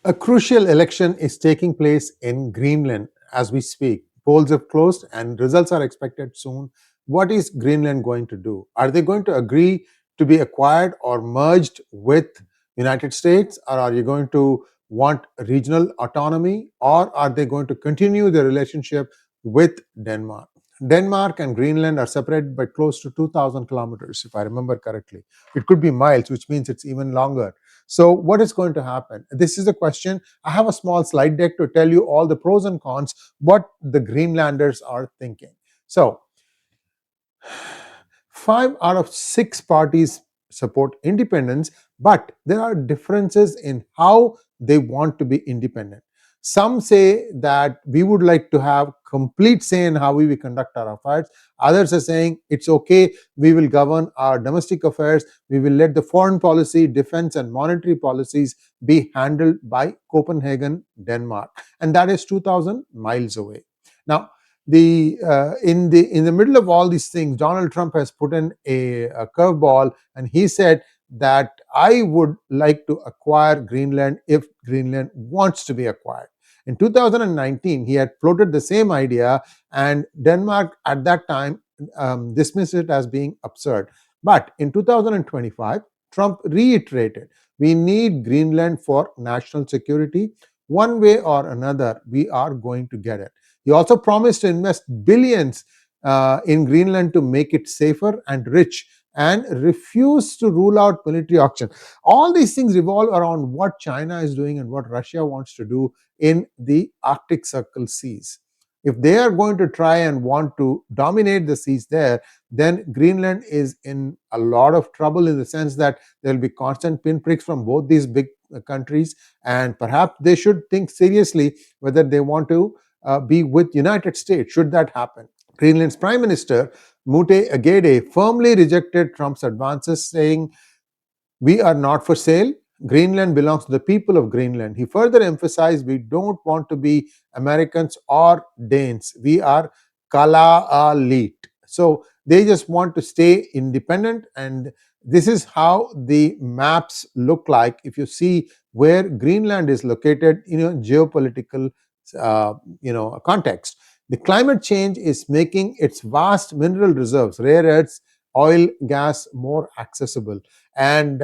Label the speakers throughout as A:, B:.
A: A crucial election is taking place in Greenland as we speak. Polls have closed and results are expected soon. What is Greenland going to do? Are they going to agree to be acquired or merged with United States, or are you going to want regional autonomy, or are they going to continue their relationship with Denmark? Denmark and Greenland are separated by close to 2,000 kilometers, if I remember correctly. It could be miles, which means it's even longer. So what is going to happen? This is the question. I have a small slide deck to tell you all the pros and cons, what the Greenlanders are thinking. So 5 out of 6 parties support independence, but there are differences in how they want to be independent. Some say that we would like to have complete say in how we conduct our affairs. Others are saying it's okay, we will govern our domestic affairs, we will let the foreign policy, defense and monetary policies be handled by Copenhagen, Denmark. And that is 2,000 miles away. Now, in the middle of all these things, Donald Trump has put in a curveball, and he said that I would like to acquire Greenland if Greenland wants to be acquired. In 2019, he had floated the same idea, and Denmark at that time dismissed it as being absurd. But in 2025, Trump reiterated, we need Greenland for national security. One way or another, we are going to get it. He also promised to invest billions in Greenland to make it safer and rich, and refused to rule out military action. All these things revolve around what China is doing and what Russia wants to do in the Arctic Circle seas. If they are going to try and want to dominate the seas there, then Greenland is in a lot of trouble, in the sense that there will be constant pinpricks from both these big countries, and perhaps they should think seriously whether they want to be with United States should that happen. Greenland's Prime Minister 𝗤𝗡𝗙𝗿𝗍 firmly rejected Trump's advances, saying, we are not for sale. Greenland belongs to the people of Greenland. He further emphasized, we don't want to be Americans or Danes. We are 𝗥𝗙𝗙𝗏𝗍. So they just want to stay independent, and this is how the maps look like if you see where Greenland is located in a geopolitical context. The climate change is making its vast mineral reserves, rare earths, oil, gas, more accessible. And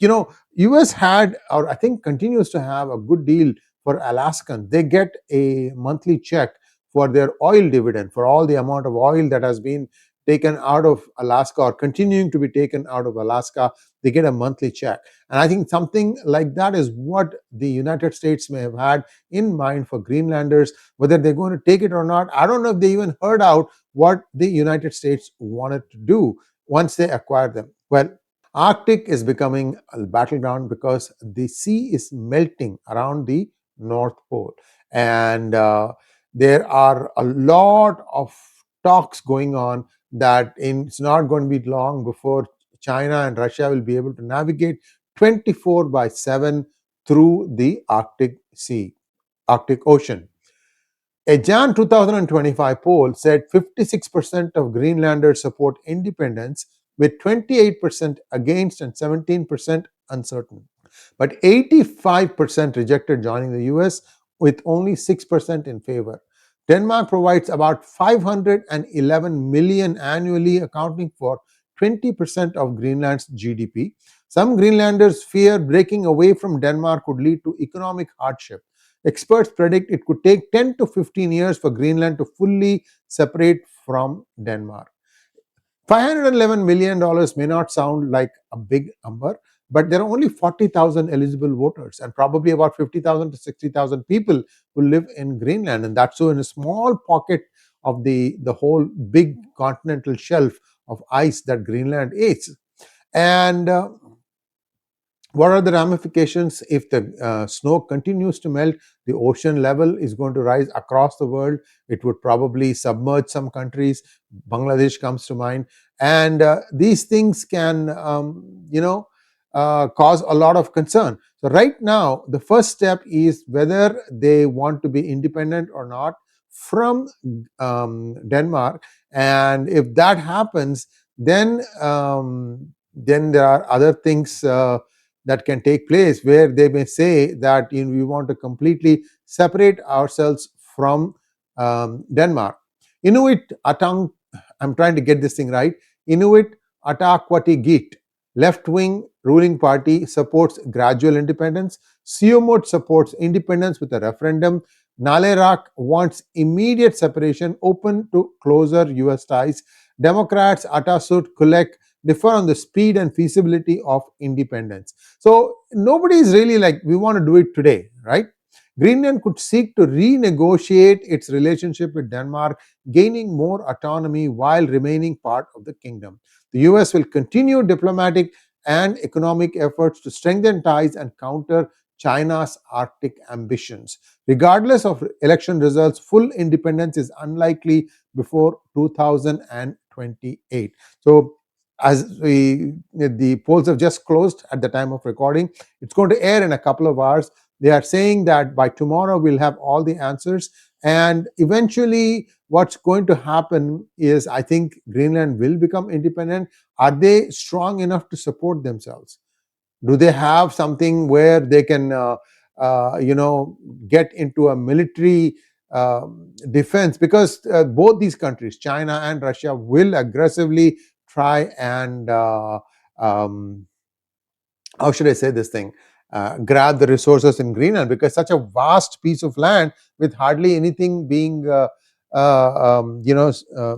A: US had, or I think continues to have, a good deal for Alaskans. They get a monthly check for their oil dividend, for all the amount of oil that has been taken out of Alaska or continuing to be taken out of Alaska. They get a monthly check. And I think something like that is what the United States may have had in mind for Greenlanders. Whether they're going to take it or not, I don't know if they even heard out what the United States wanted to do once they acquired them. Well, Arctic is becoming a battleground because the sea is melting around the North Pole. And there are a lot of talks going on that it's not going to be long before China and Russia will be able to navigate 24/7 through the Arctic Ocean. A Jan 2025 poll said 56% of Greenlanders support independence, with 28% against and 17% uncertain. But 85% rejected joining the US, with only 6% in favor. Denmark provides about 511 million annually, accounting for 20% of Greenland's GDP. Some Greenlanders fear breaking away from Denmark could lead to economic hardship. Experts predict it could take 10 to 15 years for Greenland to fully separate from Denmark. $511 million may not sound like a big number, but there are only 40,000 eligible voters, and probably about 50,000 to 60,000 people who live in Greenland, and that's so in a small pocket of the whole big continental shelf of ice that Greenland is. And what are the ramifications if the snow continues to melt? The ocean level is going to rise across the world. It would probably submerge some countries. Bangladesh comes to mind. And these things can, cause a lot of concern. So right now, the first step is whether they want to be independent or not from Denmark. And if that happens, then there are other things that can take place where they may say that we want to completely separate ourselves from Denmark. Inuit Atang, I'm trying to get this thing right. Inuit 𝗤𝗡𝗙𝗥𝗡𝗙, left-wing ruling party, supports gradual independence. 𝗎𝗎𝗏 supports independence with a referendum. Nalerak wants immediate separation, open to closer US ties. Democrats 𝗥𝗘𝗙𝗪𝗏 differ on the speed and feasibility of independence. So nobody is really like, we want to do it today, right? Greenland could seek to renegotiate its relationship with Denmark, gaining more autonomy while remaining part of the kingdom. The US will continue diplomatic and economic efforts to strengthen ties and counter China's Arctic ambitions. Regardless of election results, full independence is unlikely before 2028. So, as the polls have just closed at the time of recording, it's going to air in a couple of hours. They are saying that by tomorrow we'll have all the answers, and eventually what's going to happen is, I think Greenland will become independent. Are they strong enough to support themselves? Do they have something where they can get into a military defense? Because both these countries, China and Russia, will aggressively try and how should I say this thing, grab the resources in Greenland, because such a vast piece of land with hardly anything being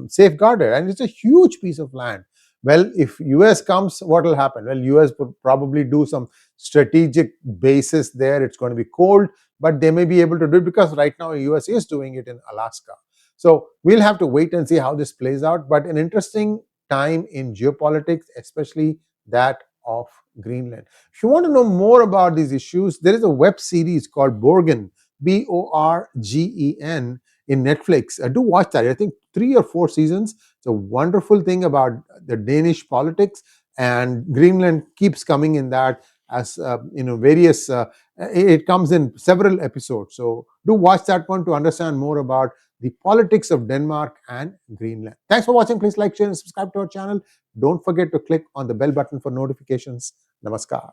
A: safeguarded, and it's a huge piece of land. Well, if US comes, what will happen? Well, US would probably do some strategic bases there. It's going to be cold, but they may be able to do it because right now US is doing it in Alaska. So we'll have to wait and see how this plays out, but an interesting time in geopolitics, especially that of Greenland. If you want to know more about these issues, there is a web series called 𝗏𝗏𝗏, 𝗏𝗏𝗏𝗏, in Netflix. Do watch that. I think 3 or 4 seasons. It's a wonderful thing about the Danish politics, and Greenland keeps coming in that as various. It comes in several episodes. So do watch that one to understand more about the politics of Denmark and Greenland. Thanks for watching. Please like, share, and subscribe to our channel. Don't forget to click on the bell button for notifications. Namaskar.